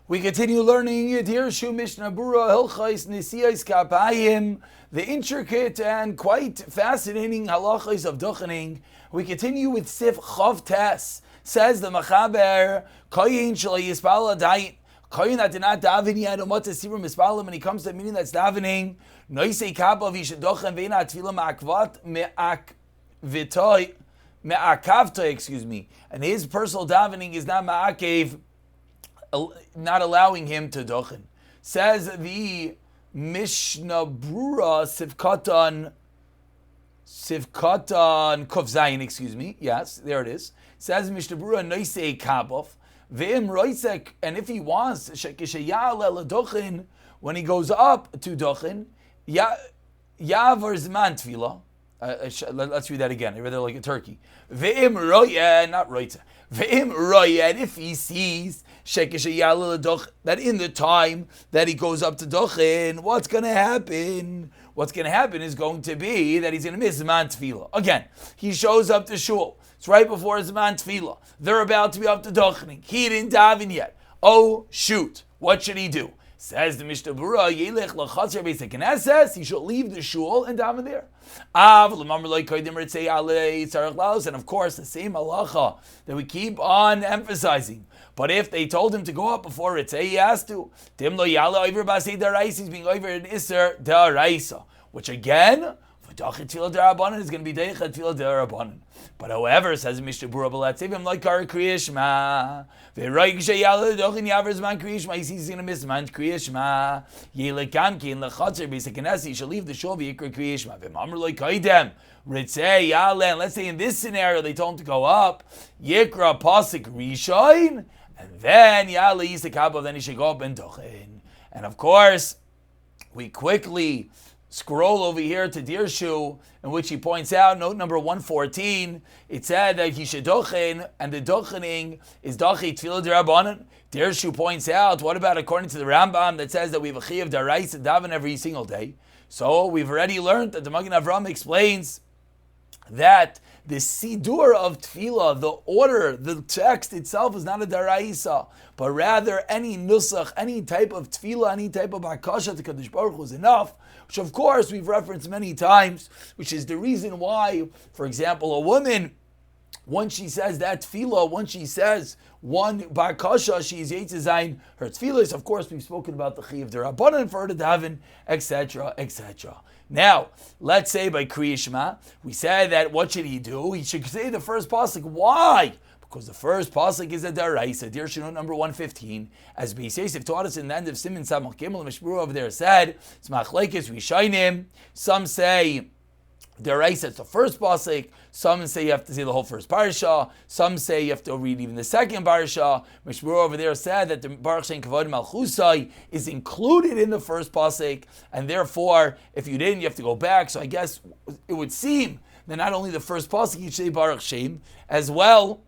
We continue learning Dirshu Mishna Berurah Hilchos Nisiyos Kapayim, the intricate and quite fascinating halachos of duchening. We continue with Sif Chav Tes. Says the Machaber, Koyin Shlo Yispal Adayin, Koyin that did not daven yet, Umot Tesibur Mispalim, when he comes to the meaning that's davening, Noisei Kapav Yishadochen Veina Tefillah Ma'akvat Me'akavtoy, and his personal davening is not ma'akev, not allowing him to dochen. Says the Mishnah Berurah Sivkatan Kov yes, there it is. Says Mishnah Berurah Noisei Kapav Ve'im Roisek, and if he wants Shekishayal Ladochin, when he goes up to dochen, Yavar Zman Tefillah. Let's read that again. I read it like a turkey. Ve'im roya, not roita. Ve'im roya, and if he sees that in the time that he goes up to dochin, what's going to happen? What's going to happen is going to be that he's going to miss Zman Tefillah. Again, he shows up to shul. It's right before Zman Tefillah. They're about to be up to dochening. He didn't daven yet. Oh, shoot. What should he do? Says the Mishnah Berurah, Yelech l'chatzar beis hakneses, he should leave the shul and daven there. And of course, the same halacha that we keep on emphasizing. But if they told him to go up before Ritzei, he has to. He's being over in Isser Daraisa, which again, is going to be Deichet Tefillah Darabanan. But however, says Mishnah Berurah, let's save him like Kar Kriyishma. He sees he's going to miss man Kriyishma. Yelekamki in Lechatzer Beisakanesi, he shall leave the shul v'yikra Kriyishma. V'mamr loy kaidem. Ritzei Yalen. Let's say in this scenario they told him to go up. Yikra Pasik Rishoin. And then Yale Yisakabov, then he should go up and dochin. And of course, we quickly scroll over here to Dirshu, in which he points out, note number 114, it said that he should dochen, and the dochening is dachi tefillah d'Rabbanan. Dirshu points out, what about according to the Rambam that says that we have a chiyuv d'Oraisa daven every single day? So we've already learned that the Magen Avraham explains that the sidur of tefillah, the order, the text itself is not a daraisa, but rather any nusach, any type of tefillah, any type of akasha to Kadosh Baruch Hu is enough, which of course we've referenced many times, which is the reason why, for example, a woman, once she says that tefillah, once she says one bakasha, she is yetzizayin her tefillah. Of course, we've spoken about the chiyuv d'Rabbanan for her to daven, etc., etc. Now, let's say by Kriya Shema, we said that what should he do? He should say the first pasuk. Why? Because the first pasuk is a daraisa. Dirshu number 115, as Beis Yosef taught us in the end of Siman Samach Gimel, Mishmur over there said, it's machlekes rishonim. Some say daraisa, it's the first pasuk. Some say you have to say the whole first parsha. Some say you have to read even the second parsha. Mishmur over there said that the Baruch Shem Kavod Malchusai is included in the first pasuk, and therefore, if you didn't, you have to go back. So I guess it would seem that not only the first pasuk you should say Baruch Shem, as well.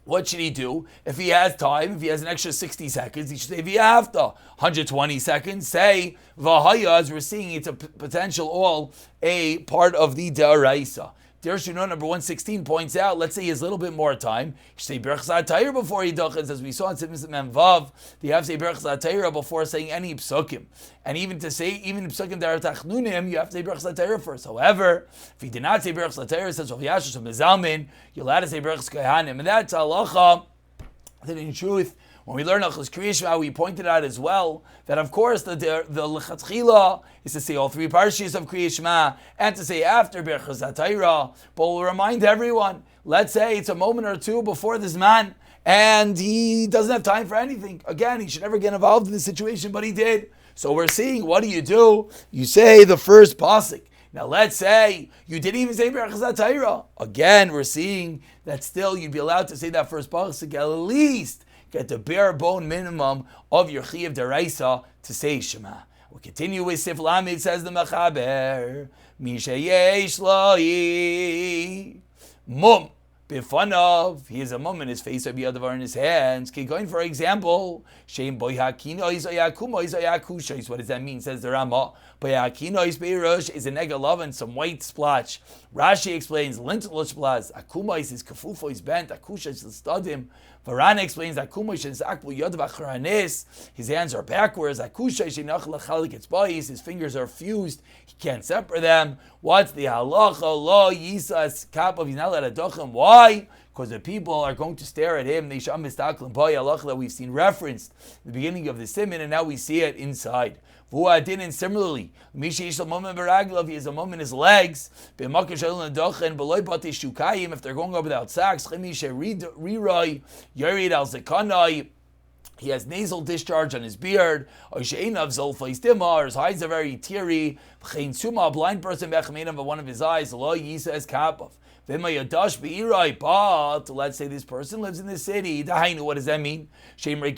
What should he do? If he has time, if he has an extra 60 seconds, he should say V'yafta. 120 seconds, say V'haya, as we're seeing, it's a potential all a part of the Daraisa. Dirshu number 116 points out, let's say he has a little bit more time. He should say Berchas HaTorah before he dochens, as we saw in Siman Vav. You have to say Berchas HaTorah before saying any psukim. And even to say, even psukim Darat Achnunim, you have to say Berchas HaTorah first. However, if he did not say Berchas HaTorah, it says Rav Yashish of Mezalmin, you'll have to say Berchas Kohanim. And that's halacha that in truth, when we learn Achos Kriya Shema, we pointed out as well that of course the lechatchila is to say all three parshas of Kriya Shema and to say after Berchas HaTorah. But we'll remind everyone, let's say it's a moment or two before this man and he doesn't have time for anything. Again, he should never get involved in this situation, but he did. So we're seeing, what do? You say the first pasuk. Now let's say you didn't even say Berchas HaTorah. Again, we're seeing that still you'd be allowed to say that first pasuk at least. Get the bare bone minimum of your chiyuv d'Oraisa to say Shema. We'll continue with Sif Lamed, says the Mechaber. Misha yesh lo mum b'fanav. He has a mum in his face, or b'yadavar in his hands. Going for example, Shem boy hakinois oyakumois oyakushos. What does that mean? Says the Rama. Boy hakinois beirush is a negalav and some white splotch. Rashi explains lintel splotch. Akumais is kafufois bent. Akushos is stadim. Varana explains that Kumash and Zakbu Yodav Achranis, his hands are backwards. Akusha Shinach Lachalik its boys, his fingers are fused, he can't separate them. What's the halacha? Lo Yisas Kap of he's not allowed to duch him. Why? Because the people are going to stare at him. They sham mistaklim boy halacha that we've seen referenced in the beginning of the Siman, and now we see it inside. Vuadin, and similarly, Mishi Yishal Moment Beraglav, he has a moment in his legs. B'makash and Dochen, Beloy Bati Shukayim, if they're going up without sacks, Chimisha Rirai, Yarid al Zekanai. He has nasal discharge on his beard. His eyes are very teary. A blind person, but one of his eyes, Lo Yisa es Kapov. But let's say this person lives in the city. What does that mean? Everyone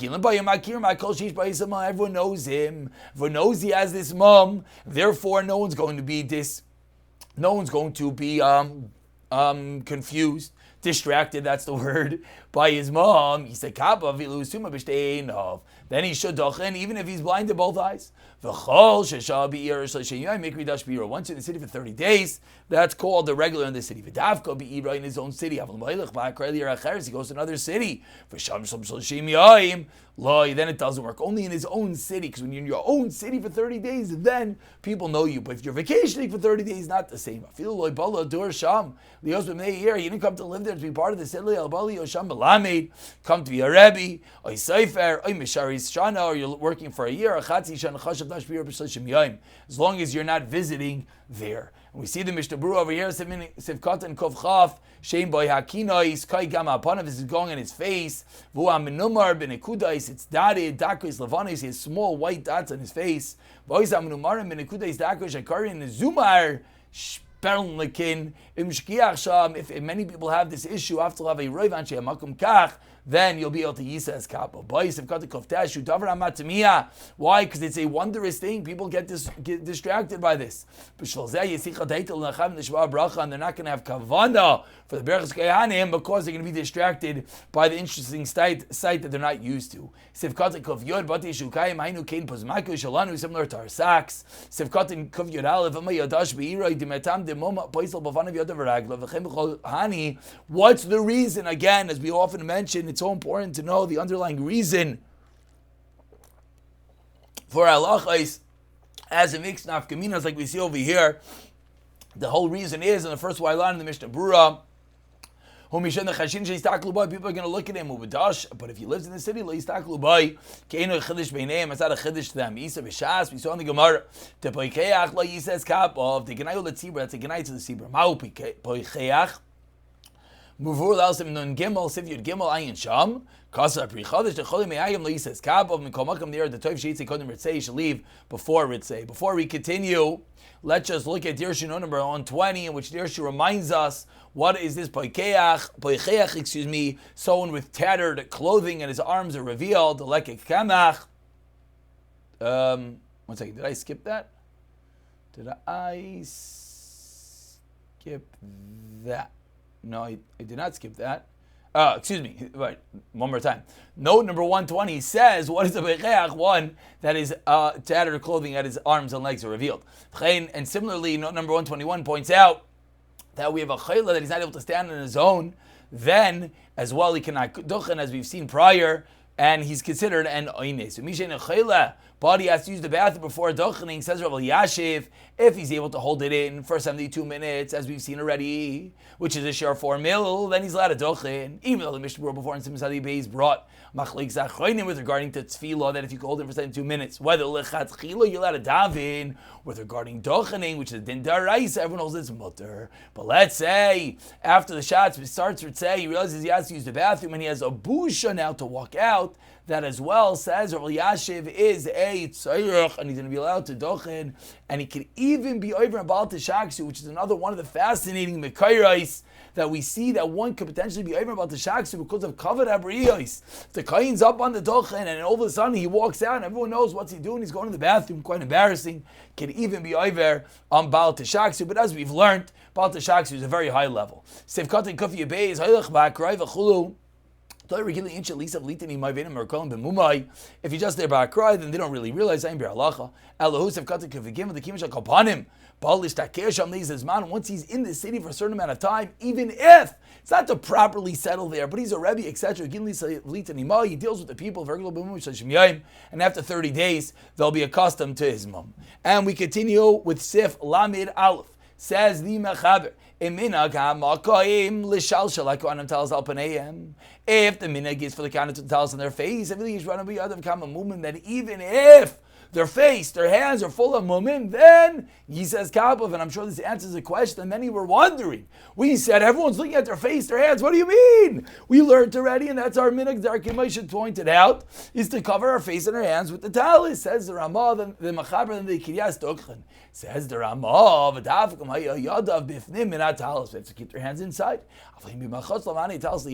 knows him. Everyone knows he has this mum. Therefore, no one's going to be confused, distracted, that's the word, by his mom. He said, then he should dochen, even if he's blind to both eyes. Once in the city for 30 days, that's called the regular in the city. In his own city. He goes to another city. Then it doesn't work. Only in his own city, because when you're in your own city for 30 days, then people know you. But if you're vacationing for 30 days, not the same. You didn't come to live there to be part of the city. Come to be a Rebbe, or you're working for a year, as long as you're not visiting there. And we see the Mishnah Berurah over here, Sivkat and Kov Chaf, Shem Boy Hakinois, Kai Gama Apanav, this is going on his face, Vua Menumar Benekudais, it's Dade, Dakis Lavanis, he has small white dots on his face, Boys Amenumar Benekudais, Dakis, Shakari, and Zumar, if many people have this issue, after have a roivan she'amakum kach, then you'll be able to yisa as kappa. Why? Because it's a wondrous thing. People get distracted by this. And they're not going to have kavana for the berachas kayanim because they're going to be distracted by the interesting sight that they're not used to. Similar to our sacks. What's the reason? Again, as we often mention, it's so important to know the underlying reason for halachos as a mixed nafkaminas, like we see over here. The whole reason is, in the first white line in the Mishnah Berurah, people are going to look at him, but if he lives in the city, it's not a chiddush to them. We saw in the Gemara, that's a genai to the tzibur. Muvur l'alsim nun gimel sivyud gimel ayin sham kasa pri chadash decholim me'ayim lo'yisas kab of mikomakam near the toiv sheitzi kodem ritzei should leave before ritzei. Before we continue, let's just look at Dirshu number 120, in which Dirshu reminds us what is this poicheach, someone with tattered clothing and his arms are revealed. The lekek kamach. 1 second, did I skip that? No, I did not skip that. Excuse me. Right, one more time. Note number 120 says, what is a becheach? One that is tattered clothing at his arms and legs are revealed. And similarly, note number 121 points out that we have a chayla that he's not able to stand on his own. Then, as well, he cannot duchen, as we've seen prior, and he's considered an oines. So, mishen chayla, but he has to use the bathroom before duchening, says Rav Yashiv, if he's able to hold it in for 72 minutes, as we've seen already, which is a share 4 mil, then he's allowed to duchen. Even though the Mishnah Berurah before in Siman Beis brought machlik zachroinim with regarding to tefillah, that if you can hold it for 72 minutes, whether lechatchila you're allowed to daven, with regarding duchening, which is din daraisa, everyone holds it's mutter. But let's say after the shots starts with say he realizes he has to use the bathroom and he has a busha now to walk out. That as well says Rav Yashiv is a tzayich, and he's going to be allowed to dochen, and he can even be over in Baal Teshaksu, which is another one of the fascinating mekayros that we see that one could potentially be over in Baal Teshaksu because of kavod abriyos. The kain's up on the dochen, and all of a sudden he walks out, and everyone knows what's he doing. He's going to the bathroom, quite embarrassing. Can even be over on Baal Teshaksu, but as we've learned, Baal Teshaksu is a very high level. Sivkat and Kufi Yabei is haylach ba'akroi v'chulu. If you just there by a cry, then they don't really realize I'm halacha. Once he's in the city for a certain amount of time, even if it's not to properly settle there, but he's a rebbe, etc. He deals with the people, and after 30 days, they'll be accustomed to his mum. And we continue with Sif Lamid Aleph. Says the Mechaber, if the minhag is for the Kohanim to tell us on their face, that even if their face, their hands are full of mumin, then he says Kabbav, and I'm sure this answers a question that many were wondering. We said everyone's looking at their face, their hands. What do you mean? We learned already, and that's our minhag. Our Kimai pointed out is to cover our face and our hands with the talis. Says the Ramah, the Machaber, and the Kiryas Dokchen. Says the Ramah, Yadav bifnim minat talis. We have to keep their hands inside. Tells the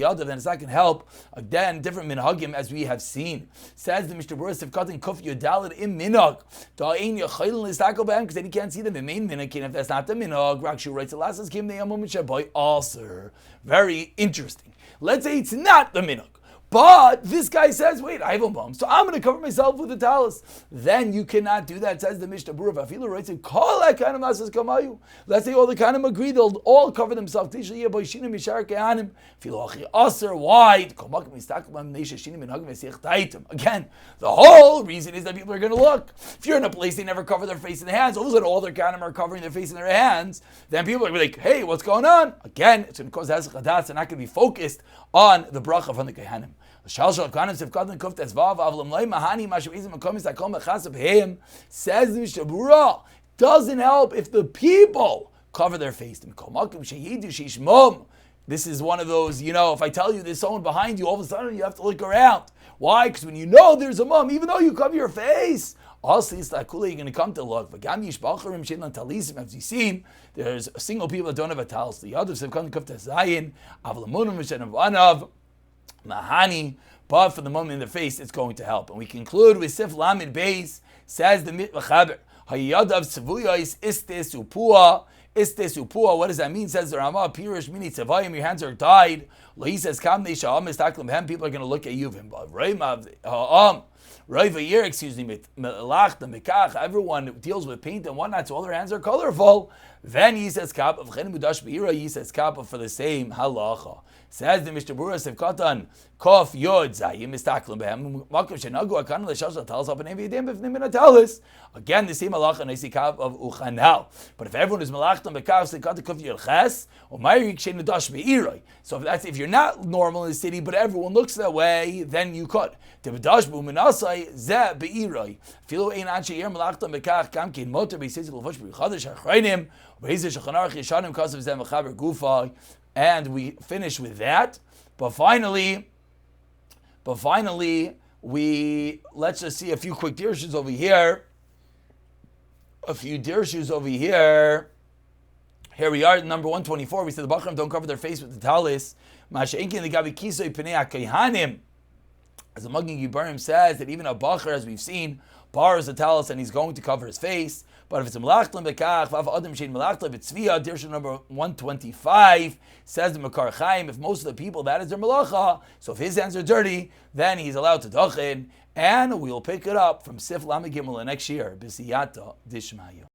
Yadav, then it's not going to help. Again, different minhagim as we have seen. Says the Mishna Berurah, if cutting kuf yodalad im minhag, because then he can't see them. The main minhag, if that's not the minhag, Rakshu writes the last kim the also. Very interesting. Let's say it's not the minhag. But this guy says, wait, I have a mum, so I'm going to cover myself with the talis. Then you cannot do that, says the Mishnah Berurah. Let's say all the Kohanim agree, they'll all cover themselves. Why? Again, the whole reason is that people are going to look. If you're in a place they never cover their face and their hands, all of a sudden all their Kohanim are covering their face and their hands, then people are going to be like, hey, what's going on? Again, it's going to cause hezek hadas. They're not going to be focused on the bracha from the Kohanim. Says the Mishnah Berurah, doesn't help if the people cover their face. This is one of those, if I tell you there's someone behind you, all of a sudden you have to look around. Why? Because when you know there's a mum, even though you cover your face, also you're going to come to look. As you've seen, there's single people that don't have a talis. The others have come to Zayin, Mahani, but for the moment in the face, it's going to help. And we conclude with Sif Lamid Beis, says the Mitlachaber, Hayadav Sevuyais Istes Upua. Istes Upua, what does that mean? Says the Ramah, Pirish Mini Tzavayim, your hands are tied. He says, Kamne Sha'am Istaklim Hem, people are going to look at you. Everyone deals with paint and whatnot, so all their hands are colorful. Then he says Kappa for the same halacha. Says the Mishnah Berurah, Sevkatan Kof Yod Zayim Mistaklim Behem Makom Shenagu Akan L'Shashal Talis Up and Evidim B'Fnim Talis. Again, the same halacha and I see Kav of Uchanal. But if everyone is Malachtam Bekav Sevkatan Kof Yod Ches or Mayrik Shein Dash Beiroi. So if you're not normal in the city, but everyone looks that way, then you could. Tebadash Buminasai Ze Beiroi. Filo Ein Anshe Yer Malachtam Bekach Kamkin Motor Beisis L'Vosh B'Chadash Achreinim Beisis Shachanarch Yeshanim Kasav Ze Mechaber Gufay. And we finish with that. But finally, let's just see a few quick dirshus over here. Here we are, number 124. We said the Bachram don't cover their face with the talis. As the Magen Gibarim says that even a Bachar, as we've seen, borrows the talis and he's going to cover his face. But if it's Melachtim Bekach, Vav Adam Shein Melachtim, it's Tzviya, Dirshu number 125, says the Makar Chaim, if most of the people, that is their Melacha, so if his hands are dirty, then he's allowed to Dochin, and we'll pick it up from Sif Lamed Gimel next year, B'siyata Dishmaya.